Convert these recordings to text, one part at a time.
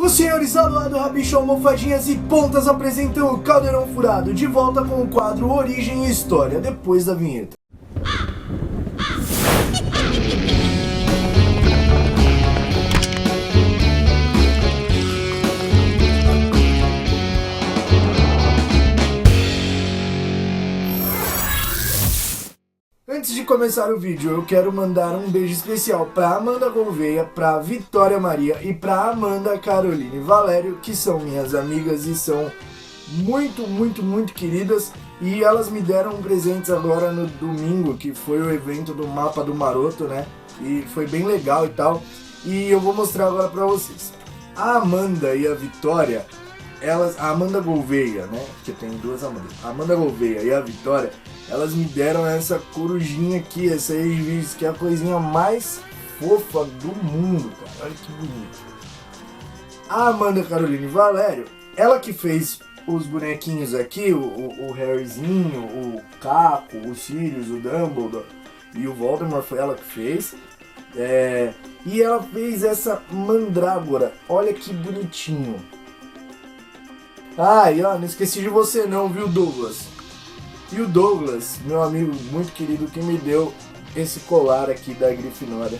Os senhores Aluado, Rabicho, Almofadinhas e Pontas apresentam o Caldeirão Furado, de volta com o quadro Origem e História, depois da vinheta. Antes de começar o vídeo, eu quero mandar um beijo especial para Amanda Gouveia, para Vitória Maria e para Amanda Caroline Valério, que são minhas amigas e são muito queridas, e elas me deram presentes agora no domingo, que foi o evento do Mapa do Maroto, né? E foi bem legal e tal, e eu vou mostrar agora para vocês. A Amanda e a Vitória, a Amanda Gouveia, né? Que tem duas Amandas. A Amanda Gouveia e a Vitória, elas me deram essa corujinha aqui, essa Avis, que é a coisinha mais fofa do mundo, cara. Olha que bonito. A Amanda Caroline Valério, ela que fez os bonequinhos aqui, o Harryzinho, o Caco, o Sirius, o Dumbledore e o Voldemort, foi ela que fez. E ela fez essa mandrágora, olha que bonitinho. Ah, e ó, não esqueci de você não, viu, Douglas? E o Douglas, meu amigo muito querido, que me deu esse colar aqui da Grifinória.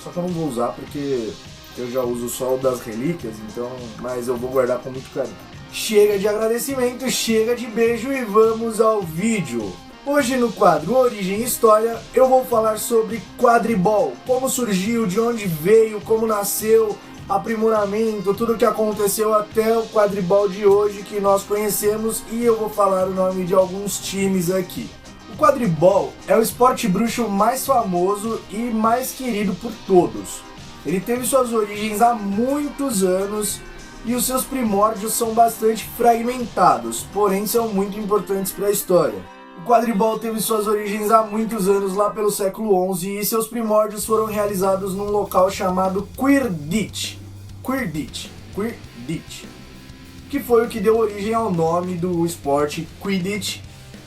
Só que eu não vou usar porque eu já uso só o das relíquias, então, mas eu vou guardar com muito carinho. Chega de agradecimento, chega de beijo e vamos ao vídeo. Hoje no quadro Origem e História eu vou falar sobre quadribol, como surgiu, de onde veio, como nasceu, aprimoramento, tudo o que aconteceu até o quadribol de hoje que nós conhecemos, e eu vou falar o nome de alguns times aqui. O quadribol é o esporte bruxo mais famoso e mais querido por todos. Ele teve suas origens há muitos anos e os seus primórdios são bastante fragmentados, porém são muito importantes para a história. O quadribol teve suas origens há muitos anos, lá pelo século XI, e seus primórdios foram realizados num local chamado Quidditch, que foi o que deu origem ao nome do esporte Quidditch,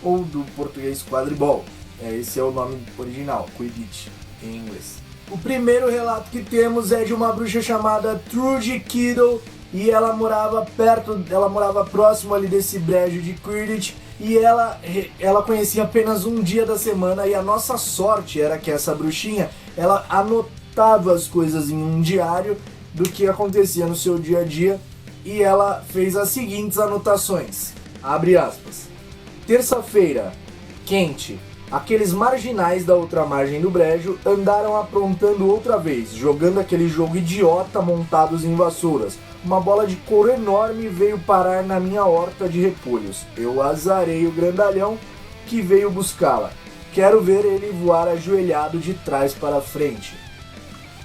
ou do português quadribol. Esse é o nome original, Quidditch, em inglês. O primeiro relato que temos é de uma bruxa chamada Trudy Keddle, e ela morava próximo ali desse brejo de Quidditch, e ela conhecia apenas um dia da semana, e a nossa sorte era que essa bruxinha, ela anotava as coisas em um diário do que acontecia no seu dia a dia, e ela fez as seguintes anotações, abre aspas: terça-feira, quente, aqueles marginais da outra margem do brejo andaram aprontando outra vez, jogando aquele jogo idiota montados em vassouras. Uma bola de couro enorme veio parar na minha horta de repolhos. Eu azarei o grandalhão que veio buscá-la. Quero ver ele voar ajoelhado de trás para frente.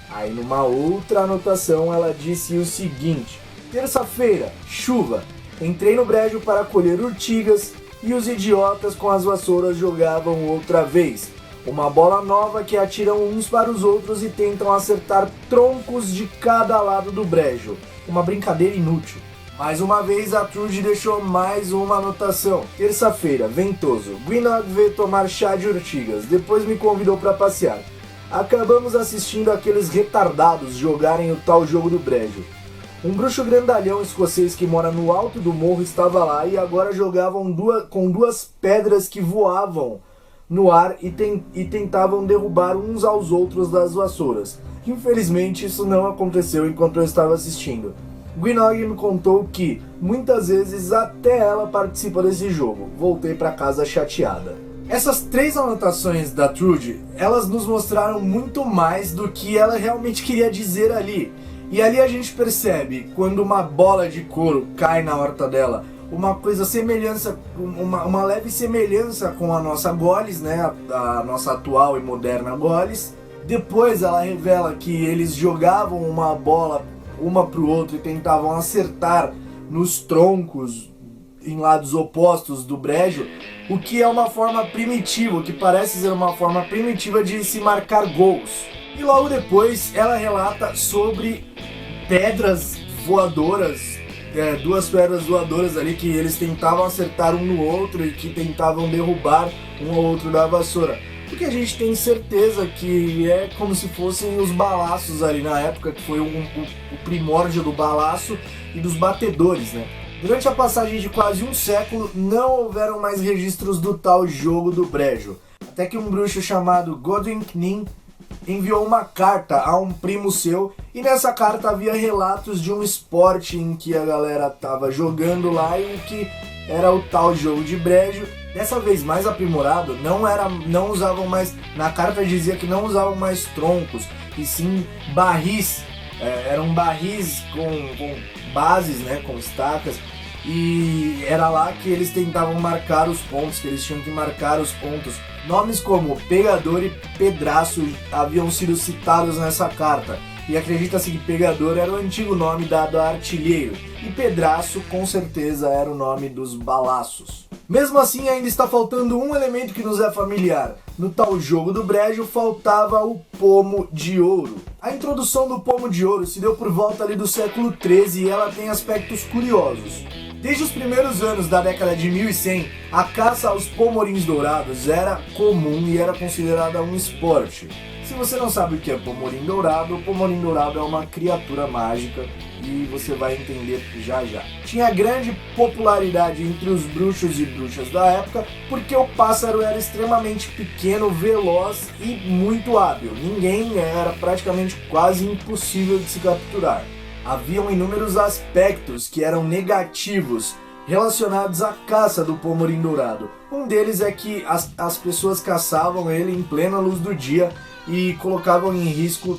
Aí numa outra anotação ela disse o seguinte: terça-feira, chuva. Entrei no brejo para colher urtigas e os idiotas com as vassouras jogavam outra vez. Uma bola nova que atiram uns para os outros e tentam acertar troncos de cada lado do brejo. Uma brincadeira inútil. Mais uma vez a Trudy deixou mais uma anotação. Terça-feira, ventoso. Gwynog veio tomar chá de urtigas, depois me convidou para passear. Acabamos assistindo aqueles retardados jogarem o tal jogo do brejo. Um bruxo grandalhão escocês que mora no alto do morro estava lá e agora jogavam com duas pedras que voavam no ar e tentavam derrubar uns aos outros das vassouras. Infelizmente isso não aconteceu enquanto eu estava assistindo. Gwynog me contou que muitas vezes até ela participa desse jogo. Voltei para casa chateada. Essas três anotações da Trudy, elas nos mostraram muito mais do que ela realmente queria dizer ali. E ali a gente percebe quando uma bola de couro cai na horta dela, uma leve semelhança com a nossa Goles, né, a nossa atual e moderna Goles. Depois ela revela que eles jogavam uma bola uma para o outro e tentavam acertar nos troncos em lados opostos do brejo, o que é uma forma primitiva, o que parece ser uma forma primitiva de se marcar gols. E logo depois ela relata sobre pedras voadoras, duas pedras voadoras ali que eles tentavam acertar um no outro e que tentavam derrubar um ao outro da vassoura. porque a gente tem certeza que é como se fossem os balaços ali na época, que foi o primórdio do balaço e dos batedores, né? Durante a passagem de quase um século, não houveram mais registros do tal jogo do brejo, até que um bruxo chamado Godwin Knin enviou uma carta a um primo seu, e nessa carta havia relatos de um esporte em que a galera tava jogando lá e que era o tal jogo de brejo. Dessa vez mais aprimorado, não usavam mais, na carta dizia que não usavam mais troncos, e sim barris, eram barris com bases, né, com estacas, e era lá que eles tentavam marcar os pontos, que eles tinham que marcar os pontos. Nomes como Pegador e Pedraço haviam sido citados nessa carta, e acredita-se que Pegador era o antigo nome dado a artilheiro, e Pedraço com certeza era o nome dos balaços. Mesmo assim, ainda está faltando um elemento que nos é familiar. No tal jogo do brejo, faltava o pomo de ouro. A introdução do pomo de ouro se deu por volta ali do século XIII e ela tem aspectos curiosos. Desde os primeiros anos da década de 1100, a caça aos pomorins dourados era comum e era considerada um esporte. Se você não sabe o que é o pomorim dourado é uma criatura mágica e você vai entender já já. Tinha grande popularidade entre os bruxos e bruxas da época porque o pássaro era extremamente pequeno, veloz e muito hábil. Era praticamente quase impossível de se capturar. Haviam inúmeros aspectos que eram negativos relacionados à caça do pomorim dourado. Um deles é que as pessoas caçavam ele em plena luz do dia e colocavam em risco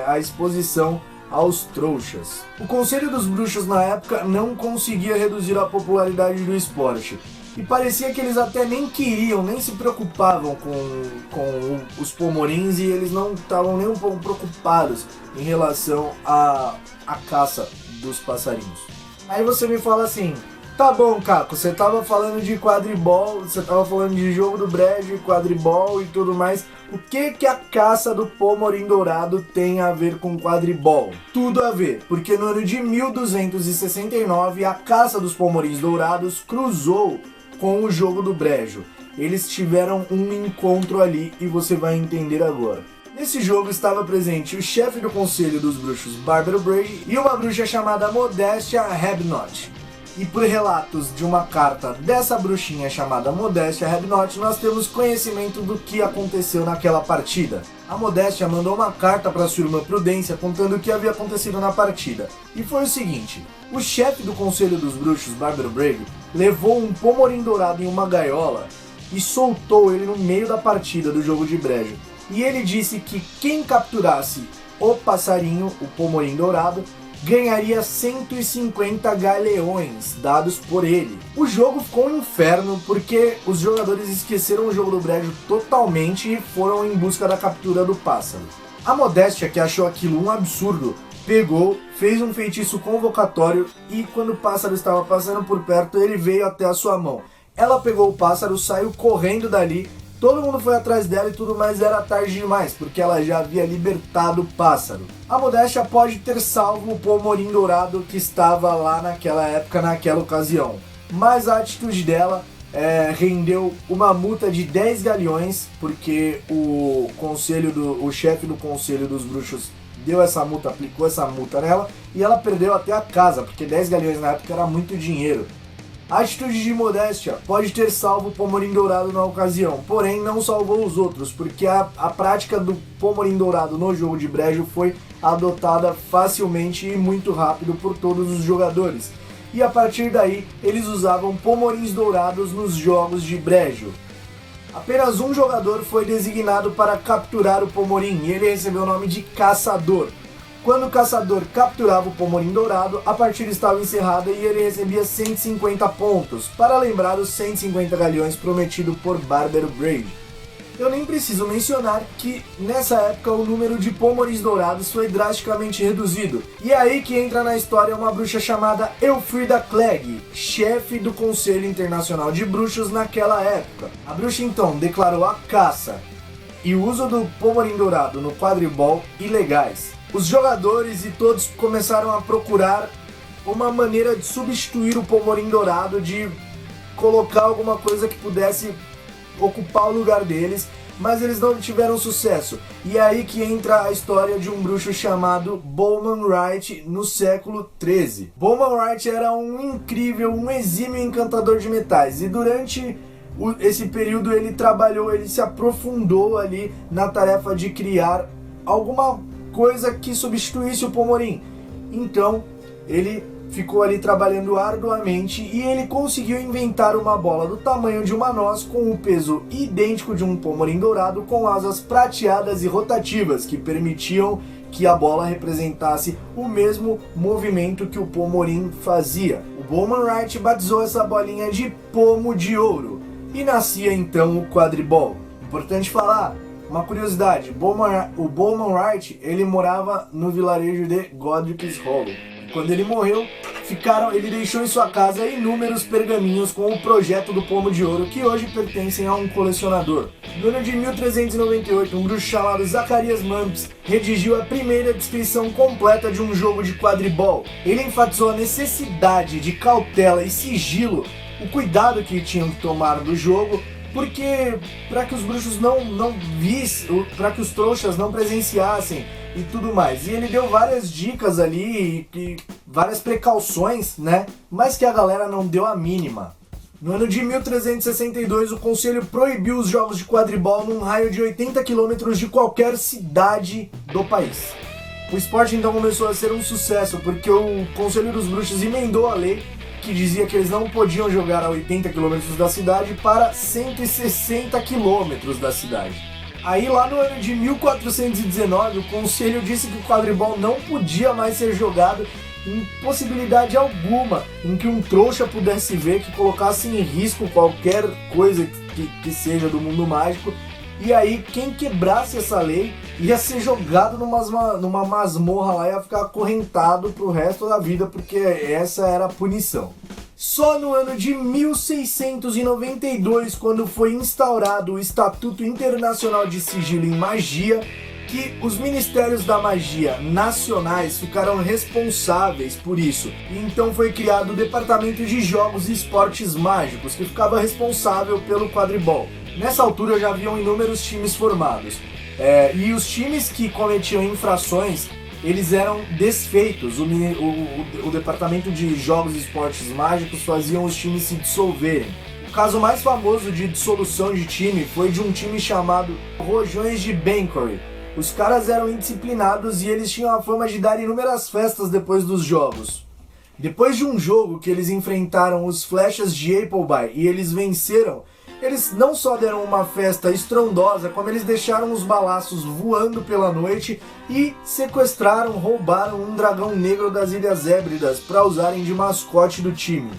a exposição aos trouxas. O Conselho dos Bruxos na época não conseguia reduzir a popularidade do esporte, e parecia que eles até nem queriam, nem se preocupavam com os pomorins, e eles não estavam nem um pouco preocupados em relação à caça dos passarinhos. Aí você me fala assim: tá bom, Caco, você tava falando de quadribol, você tava falando de jogo do brejo, quadribol e tudo mais. O que a caça do pomorim dourado tem a ver com quadribol? Tudo a ver, porque no ano de 1269 a caça dos pomorins dourados cruzou com o jogo do brejo. Eles tiveram um encontro ali e você vai entender agora. Nesse jogo estava presente o chefe do conselho dos bruxos, Barbaro Brady, e uma bruxa chamada Modestia Habnot. E por relatos de uma carta dessa bruxinha chamada Modestia Habnot, nós temos conhecimento do que aconteceu naquela partida. A Modestia mandou uma carta para sua irmã Prudência contando o que havia acontecido na partida. E foi o seguinte: o chefe do conselho dos bruxos, Barbaro Brady, levou um pomorim dourado em uma gaiola e soltou ele no meio da partida do jogo de brejo. E ele disse que quem capturasse o passarinho, o pomorim dourado, ganharia 150 galeões dados por ele. O jogo ficou um inferno porque os jogadores esqueceram o jogo do brejo totalmente e foram em busca da captura do pássaro. A Modéstia, que achou aquilo um absurdo, pegou, fez um feitiço convocatório e quando o pássaro estava passando por perto, ele veio até a sua mão. Ela pegou o pássaro, saiu correndo dali. Todo mundo foi atrás dela e tudo, mas era tarde demais, porque ela já havia libertado o pássaro. A Modéstia pode ter salvo o pomorim dourado que estava lá naquela época, naquela ocasião. Mas a atitude dela rendeu uma multa de 10 galeões, porque o chefe do conselho dos bruxos deu essa multa, aplicou essa multa nela, e ela perdeu até a casa, porque 10 galeões na época era muito dinheiro. A atitude de Modéstia pode ter salvo o pomorim dourado na ocasião, porém não salvou os outros, porque a prática do pomorim dourado no jogo de brejo foi adotada facilmente e muito rápido por todos os jogadores. E a partir daí, eles usavam pomorins dourados nos jogos de brejo. Apenas um jogador foi designado para capturar o pomorim e ele recebeu o nome de Caçador. Quando o caçador capturava o pomorim dourado, a partida estava encerrada e ele recebia 150 pontos, para lembrar os 150 galeões prometido por Barbaro Brady. Eu nem preciso mencionar que nessa época o número de pomorins dourados foi drasticamente reduzido. E é aí que entra na história uma bruxa chamada Elfrida Clegg, chefe do Conselho Internacional de Bruxos naquela época. A bruxa então declarou a caça e o uso do pomorim dourado no quadribol ilegais. Os jogadores e todos começaram a procurar uma maneira de substituir o pomorim dourado, de colocar alguma coisa que pudesse ocupar o lugar deles, mas eles não tiveram sucesso. E é aí que entra a história de um bruxo chamado Bowman Wright no século XIII. Bowman Wright era um incrível, um exímio encantador de metais, e durante esse período ele se aprofundou ali na tarefa de criar alguma coisa que substituísse o pomorim. Então ele ficou ali trabalhando arduamente e ele conseguiu inventar uma bola do tamanho de uma noz com o peso idêntico de um pomorim dourado, com asas prateadas e rotativas que permitiam que a bola representasse o mesmo movimento que o pomorim fazia. O Bowman Wright batizou essa bolinha de pomo de ouro e nascia então o quadribol. Importante falar, uma curiosidade, o Bowman Wright ele morava no vilarejo de Godric's Hollow. Quando ele morreu, ele deixou em sua casa inúmeros pergaminhos com o projeto do pomo de ouro, que hoje pertencem a um colecionador. No ano de 1398, um bruxo chamado Zacarias Mumps redigiu a primeira descrição completa de um jogo de quadribol. Ele enfatizou a necessidade de cautela e sigilo, o cuidado que tinham que tomar do jogo, porque para que os bruxos não vissem, para que os trouxas não presenciassem e tudo mais. E ele deu várias dicas ali e várias precauções, né? Mas que a galera não deu a mínima. No ano de 1362, o conselho proibiu os jogos de quadribol num raio de 80 km de qualquer cidade do país. O esporte então começou a ser um sucesso, porque o Conselho dos Bruxos emendou a lei que dizia que eles não podiam jogar a 80 km da cidade para 160 km da cidade. Aí lá no ano de 1419, o conselho disse que o quadribol não podia mais ser jogado em possibilidade alguma em que um trouxa pudesse ver, que colocasse em risco qualquer coisa que seja do mundo mágico. E aí quem quebrasse essa lei ia ser jogado numa masmorra lá, ia ficar acorrentado pro resto da vida, porque essa era a punição. Só no ano de 1692, quando foi instaurado o Estatuto Internacional de Sigilo em Magia, que os Ministérios da Magia nacionais ficaram responsáveis por isso. E então foi criado o Departamento de Jogos e Esportes Mágicos, que ficava responsável pelo quadribol. Nessa altura já haviam inúmeros times formados. E os times que cometiam infrações, eles eram desfeitos. O Departamento de Jogos e Esportes Mágicos faziam os times se dissolverem. O caso mais famoso de dissolução de time foi de um time chamado Rojões de Banchory. Os caras eram indisciplinados e eles tinham a fama de dar inúmeras festas depois dos jogos. Depois de um jogo que eles enfrentaram os Flechas de Appleby e eles venceram, eles não só deram uma festa estrondosa, como eles deixaram os balaços voando pela noite e sequestraram, roubaram um dragão negro das Ilhas Hébridas para usarem de mascote do time.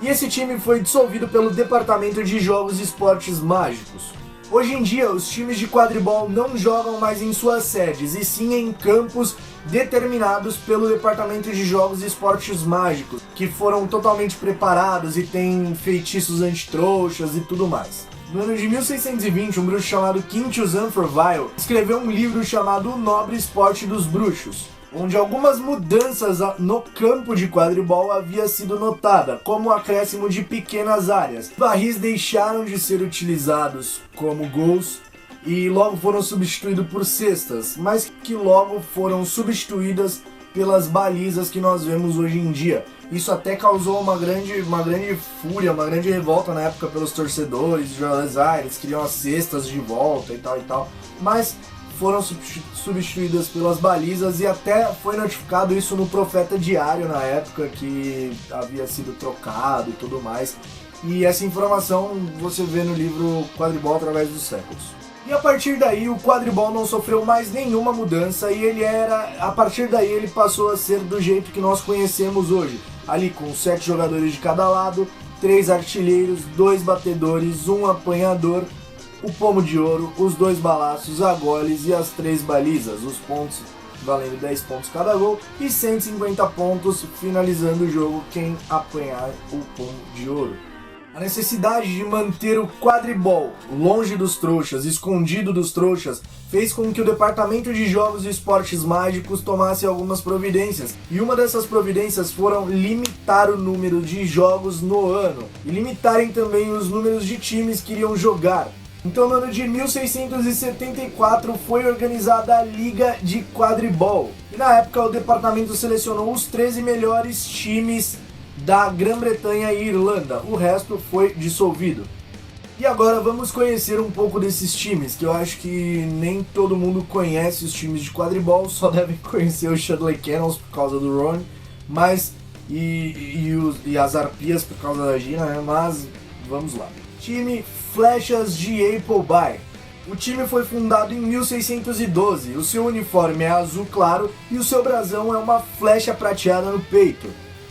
E esse time foi dissolvido pelo Departamento de Jogos e Esportes Mágicos. Hoje em dia, os times de quadribol não jogam mais em suas sedes, e sim em campos determinados pelo Departamento de Jogos e Esportes Mágicos, que foram totalmente preparados e têm feitiços antitrouxas e tudo mais. No ano de 1620, um bruxo chamado Quintius Amphreville escreveu um livro chamado O Nobre Esporte dos Bruxos, onde algumas mudanças no campo de quadribol havia sido notada, como o acréscimo de pequenas áreas. Barris deixaram de ser utilizados como gols e logo foram substituídos por cestas, mas que logo foram substituídas pelas balizas que nós vemos hoje em dia. Isso até causou uma grande fúria, uma grande revolta na época pelos torcedores, eles queriam as cestas de volta e tal, mas foram substituídas pelas balizas, e até foi notificado isso no Profeta Diário na época, que havia sido trocado e tudo mais. E essa informação você vê no livro Quadribol através dos séculos. E a partir daí o quadribol não sofreu mais nenhuma mudança, e a partir daí ele passou a ser do jeito que nós conhecemos hoje, ali com 7 jogadores de cada lado, 3 artilheiros, 2 batedores, 1 apanhador, o pomo de ouro, os 2 balaços, a goles e as 3 balizas, os pontos valendo 10 pontos cada gol e 150 pontos finalizando o jogo quem apanhar o pomo de ouro. A necessidade de manter o quadribol longe dos trouxas, escondido dos trouxas, fez com que o Departamento de Jogos e Esportes Mágicos tomasse algumas providências. E uma dessas providências foram limitar o número de jogos no ano e limitarem também os números de times que iriam jogar. Então, no ano de 1674 foi organizada a Liga de Quadribol. E na época o departamento selecionou os 13 melhores times da Grã-Bretanha e Irlanda. O resto foi dissolvido. E agora vamos conhecer um pouco desses times, que eu acho que nem todo mundo conhece os times de quadribol, só devem conhecer os Chudley Cannons por causa do Ron, mas e as arpias por causa da Gina, né? Mas vamos lá. Time Flechas de Appleby. O time foi fundado em 1612, o seu uniforme é azul claro e o seu brasão é uma flecha prateada no peito.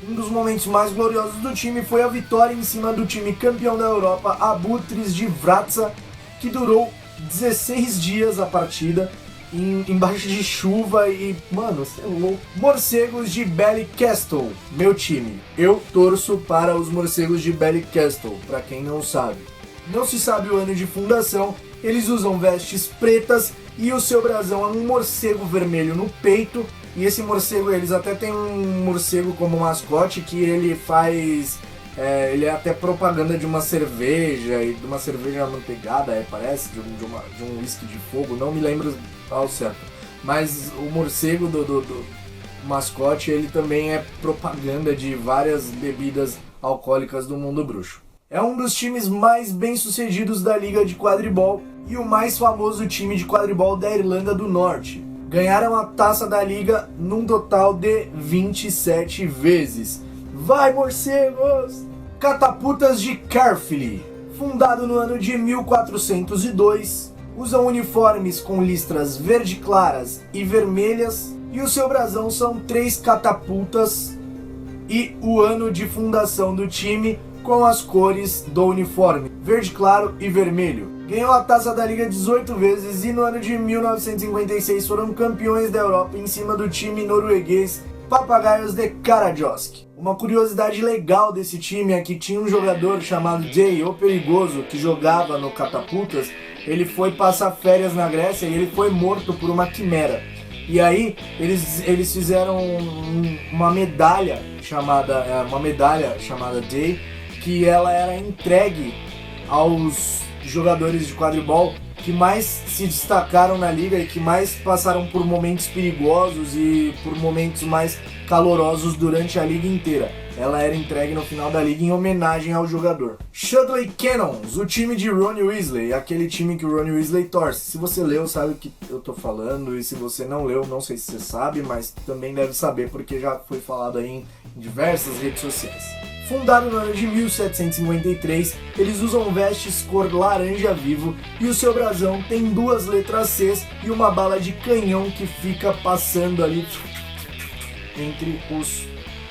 Um dos momentos mais gloriosos do time foi a vitória em cima do time campeão da Europa, Abutres de Vratsa, que durou 16 dias a partida, embaixo de chuva e, mano, você é louco. Morcegos de Ballycastle, meu time. Eu torço para os Morcegos de Ballycastle, para quem não sabe. Não se sabe o ano de fundação, eles usam vestes pretas e o seu brasão é um morcego vermelho no peito. E esse morcego, eles até tem um morcego como mascote que ele faz... ele é até propaganda de uma cerveja, e de uma cerveja amanteigada, parece, de um whisky de fogo, não me lembro ao certo. Mas o morcego do mascote, ele também é propaganda de várias bebidas alcoólicas do mundo bruxo. É um dos times mais bem-sucedidos da Liga de Quadribol e o mais famoso time de quadribol da Irlanda do Norte. Ganharam a taça da liga num total de 27 vezes. Vai, morcegos! Catapultas de Caerphilly. Fundado no ano de 1402, usam uniformes com listras verde claras e vermelhas e o seu brasão são 3 catapultas e o ano de fundação do time com as cores do uniforme, verde claro e vermelho. Ganhou a taça da Liga 18 vezes e no ano de 1956 foram campeões da Europa em cima do time norueguês Papagaios de Karajorsk. Uma curiosidade legal desse time é que tinha um jogador chamado Jay, o Perigoso, que jogava no Catapultas. Ele foi passar férias na Grécia e ele foi morto por uma quimera. E aí eles fizeram uma medalha chamada Jay, que ela era entregue aos jogadores de quadribol que mais se destacaram na liga e que mais passaram por momentos perigosos e por momentos mais calorosos durante a liga inteira. Ela era entregue no final da liga em homenagem ao jogador. Chudley Cannons, o time de Ronnie Weasley, aquele time que o Ronnie Weasley torce. Se você leu, sabe o que eu tô falando, e se você não leu, não sei se você sabe, mas também deve saber porque já foi falado aí em diversas redes sociais. Fundado no ano de 1753, eles usam vestes cor laranja vivo e o seu brasão tem 2 letras C e uma bala de canhão que fica passando ali entre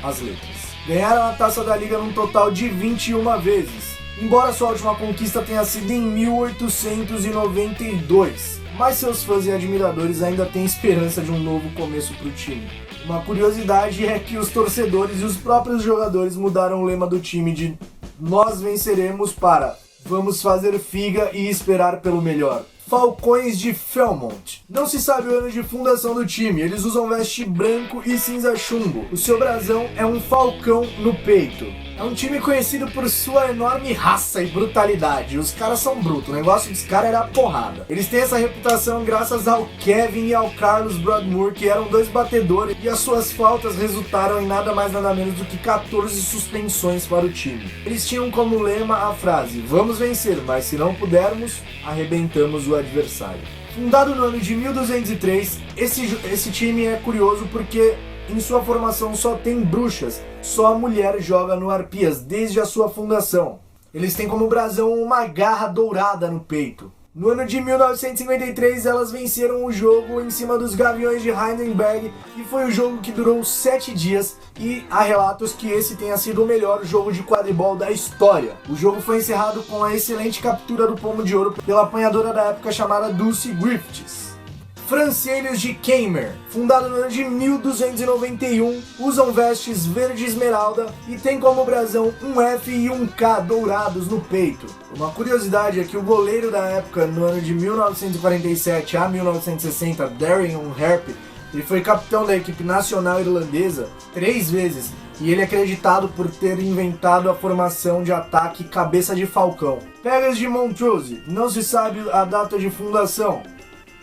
as letras. Ganharam a taça da liga num total de 21 vezes, embora sua última conquista tenha sido em 1892, mas seus fãs e admiradores ainda têm esperança de um novo começo para o time. Uma curiosidade é que os torcedores e os próprios jogadores mudaram o lema do time de "Nós venceremos" para "Vamos fazer figa e esperar pelo melhor". Falcões de Felmont. Não se sabe o ano de fundação do time, eles usam veste branco e cinza chumbo. O seu brasão é um falcão no peito. É um time conhecido por sua enorme raça e brutalidade. Os caras são brutos, o negócio dos caras era porrada. Eles têm essa reputação graças ao Kevin e ao Carlos Broadmoor, que eram 2 batedores, e as suas faltas resultaram em nada mais nada menos do que 14 suspensões para o time. Eles tinham como lema a frase "Vamos vencer, mas se não pudermos, arrebentamos o adversário". Fundado no ano de 1203, esse time é curioso porque em sua formação só tem bruxas, só a mulher joga no Arpias desde a sua fundação. Eles têm como brasão uma garra dourada no peito. No ano de 1953 elas venceram o jogo em cima dos Gaviões de Heidelberg e foi o jogo que durou 7 dias e há relatos que esse tenha sido o melhor jogo de quadribol da história. O jogo foi encerrado com a excelente captura do pomo de ouro pela apanhadora da época chamada Dulcie Griffiths. Francelhos de Keimer, fundado no ano de 1291, usam vestes verde esmeralda e tem como brasão um F e um K dourados no peito. Uma curiosidade é que o goleiro da época, no ano de 1947 a 1960, Darian Harp, Ele foi capitão da equipe nacional irlandesa 3 vezes e ele é acreditado por ter inventado a formação de ataque cabeça de falcão. Pegas de Montrose, não se sabe a data de fundação.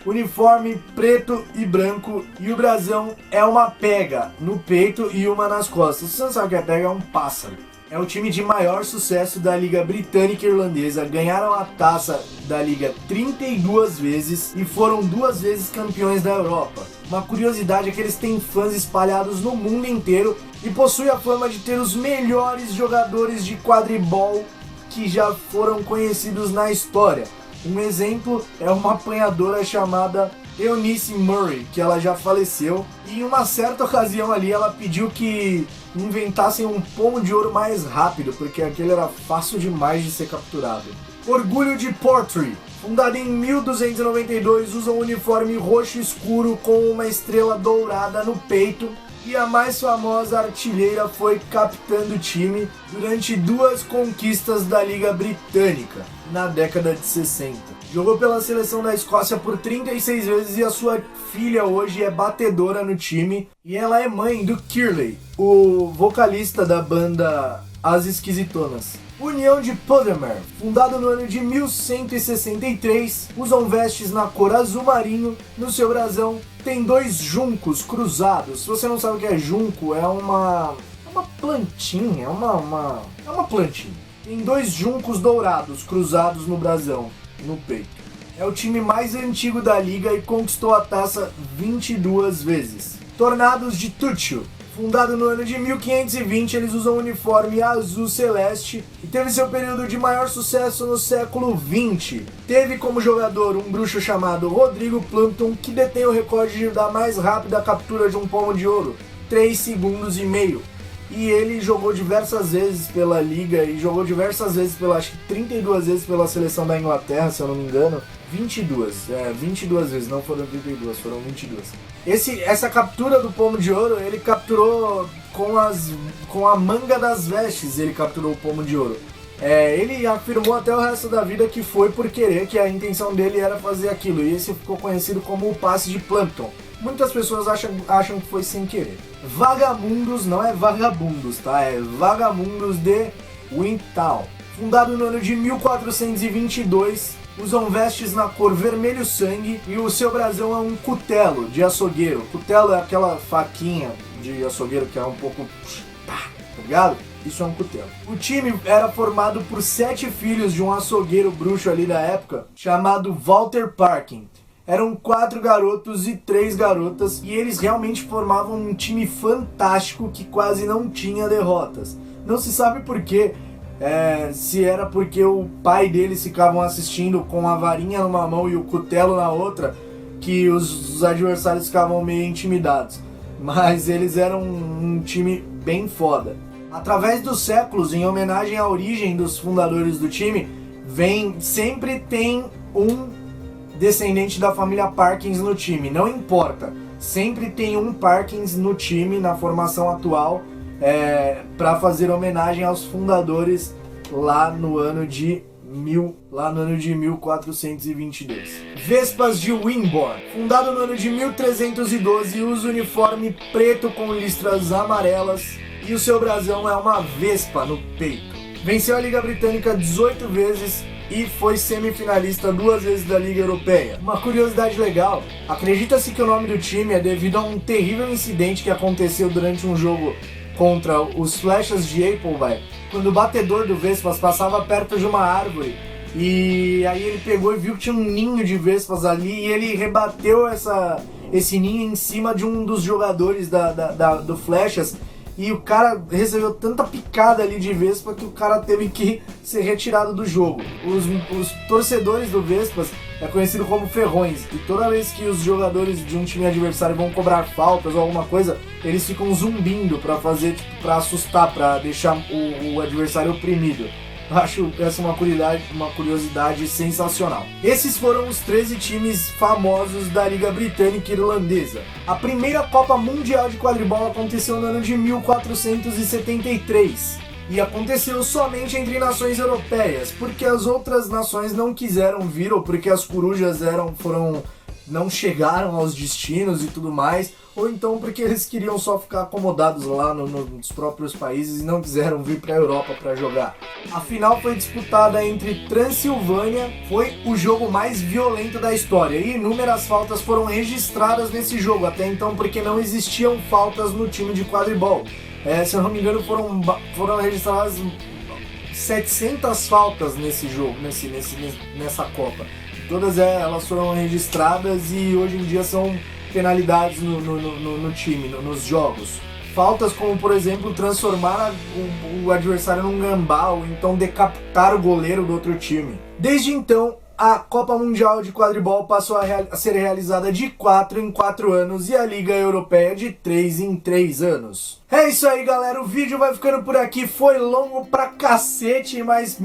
Uniforme preto e branco e o brasão é uma pega no peito e uma nas costas. Você não sabe o que é pega? É um pássaro. É o time de maior sucesso da Liga Britânica e Irlandesa, ganharam a taça da Liga 32 vezes e foram 2 vezes campeões da Europa. Uma curiosidade é que eles têm fãs espalhados no mundo inteiro e possuem a fama de ter os melhores jogadores de quadribol que já foram conhecidos na história. Um exemplo é uma apanhadora chamada Eunice Murray, que ela já faleceu, e em uma certa ocasião ali ela pediu que inventassem um pomo de ouro mais rápido, porque aquele era fácil demais de ser capturado. Orgulho de Portree, fundado em 1292, usa um uniforme roxo escuro com uma estrela dourada no peito, e a mais famosa artilheira foi capitã do time durante 2 conquistas da Liga Britânica, na década de 60. Jogou pela seleção da Escócia por 36 vezes e a sua filha hoje é batedora no time. E ela é mãe do Kirley, o vocalista da banda As Esquisitonas. União de Podemer, fundado no ano de 1163, usam vestes na cor azul marinho. No seu brasão tem 2 juncos cruzados. Se você não sabe o que é junco, é uma plantinha, é uma plantinha. Tem 2 juncos dourados cruzados no brasão, no peito. É o time mais antigo da liga e conquistou a taça 22 vezes. Tornados de Tuccio, fundado no ano de 1520, eles usam um uniforme azul celeste e teve seu período de maior sucesso no século XX. Teve como jogador um bruxo chamado Rodrigo Plumpton, que detém o recorde da mais rápida captura de um pomo de ouro, 3 segundos e meio. E ele jogou diversas vezes pela liga e jogou diversas vezes acho que 32 vezes pela seleção da Inglaterra, se eu não me engano. 22 vezes, não foram 32, foram 22. Essa captura do pomo de ouro, ele capturou com a manga das vestes, ele capturou o pomo de ouro. Ele afirmou até o resto da vida que foi por querer, que a intenção dele era fazer aquilo, e esse ficou conhecido como o passe de Plumpton. Muitas pessoas acham que foi sem querer. Vagamundos, não é vagabundos, tá? É Vagamundos de Windtown. Fundado no ano de 1422, usam vestes na cor vermelho sangue e o seu brasão é um cutelo de açougueiro. Cutelo é aquela faquinha de açougueiro que é um pouco... tá ligado? Isso é um cutelo. O time era formado por 7 filhos de um açougueiro bruxo ali da época, chamado Walter Parkin. Eram 4 garotos e 3 garotas e eles realmente formavam um time fantástico que quase não tinha derrotas. Não se sabe por quê, se era porque o pai deles ficavam assistindo com a varinha numa mão e o cutelo na outra, que os adversários ficavam meio intimidados. Mas eles eram um time bem foda. Através dos séculos, em homenagem à origem dos fundadores do time, sempre tem um descendente da família Parkins no time, não importa, sempre tem um Parkins no time, na formação atual, para fazer homenagem aos fundadores lá no ano de 1422. Vespas de Wimborne, fundado no ano de 1312, usa uniforme preto com listras amarelas e o seu brasão é uma vespa no peito. Venceu a Liga Britânica 18 vezes e foi semifinalista 2 vezes da Liga Europeia. Uma curiosidade legal, acredita-se que o nome do time é devido a um terrível incidente que aconteceu durante um jogo contra os Flechas de Appleby, quando o batedor do Vespas passava perto de uma árvore e aí ele pegou e viu que tinha um ninho de Vespas ali e ele rebateu esse ninho em cima de um dos jogadores do Flechas. E o cara recebeu tanta picada ali de Vespa que o cara teve que ser retirado do jogo. Os torcedores do Vespas é conhecido como ferrões. E toda vez que os jogadores de um time adversário vão cobrar faltas ou alguma coisa, eles ficam zumbindo pra fazer, pra assustar, pra deixar o adversário oprimido. Eu acho essa uma curiosidade sensacional. Esses foram os 13 times famosos da Liga Britânica e Irlandesa. A primeira Copa Mundial de Quadribol aconteceu no ano de 1473 e aconteceu somente entre nações europeias, porque as outras nações não quiseram vir ou porque as corujas foram não chegaram aos destinos e tudo mais, ou então porque eles queriam só ficar acomodados lá nos próprios países e não quiseram vir para a Europa para jogar. A final foi disputada entre Transilvânia, foi o jogo mais violento da história e inúmeras faltas foram registradas nesse jogo, até então porque não existiam faltas no time de quadribol. Se eu não me engano foram registradas 700 faltas nesse jogo, nessa Copa. Todas elas foram registradas e hoje em dia são penalidades no time, nos jogos. Faltas como, por exemplo, transformar o adversário num gambá ou então decapitar o goleiro do outro time. Desde então, a Copa Mundial de Quadribol passou a ser realizada de 4 em 4 anos e a Liga Europeia de 3 em 3 anos. É isso aí, galera, o vídeo vai ficando por aqui, foi longo pra cacete, mas,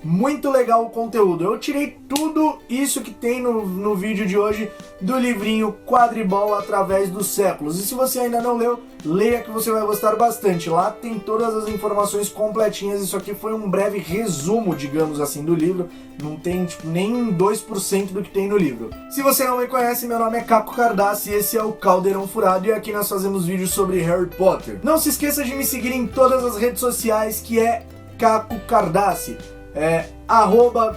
muito legal o conteúdo. Eu tirei tudo isso que tem no vídeo de hoje do livrinho Quadribol através dos séculos. E se você ainda não leu, leia que você vai gostar bastante. Lá tem todas as informações completinhas. Isso aqui foi um breve resumo, digamos assim, do livro. Não tem nem 2% do que tem no livro. Se você não me conhece, meu nome é Caco Cardassi e esse é o Caldeirão Furado. E aqui nós fazemos vídeos sobre Harry Potter. Não se esqueça de me seguir em todas as redes sociais, que é Caco Cardassi.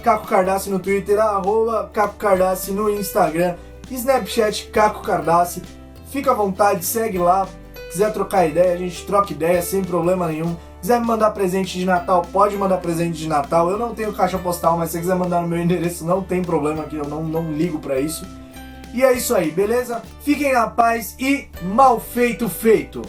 Caco Cardassi no Twitter, Caco Cardassi no Instagram, Snapchat Caco Cardassi. Fica à vontade, segue lá. Quiser trocar ideia, a gente troca ideia sem problema nenhum. Quiser me mandar presente de Natal, pode mandar presente de Natal. Eu não tenho caixa postal, mas se quiser mandar no meu endereço, não tem problema, que eu não ligo pra isso. E é isso aí, beleza? Fiquem na paz e mal feito feito!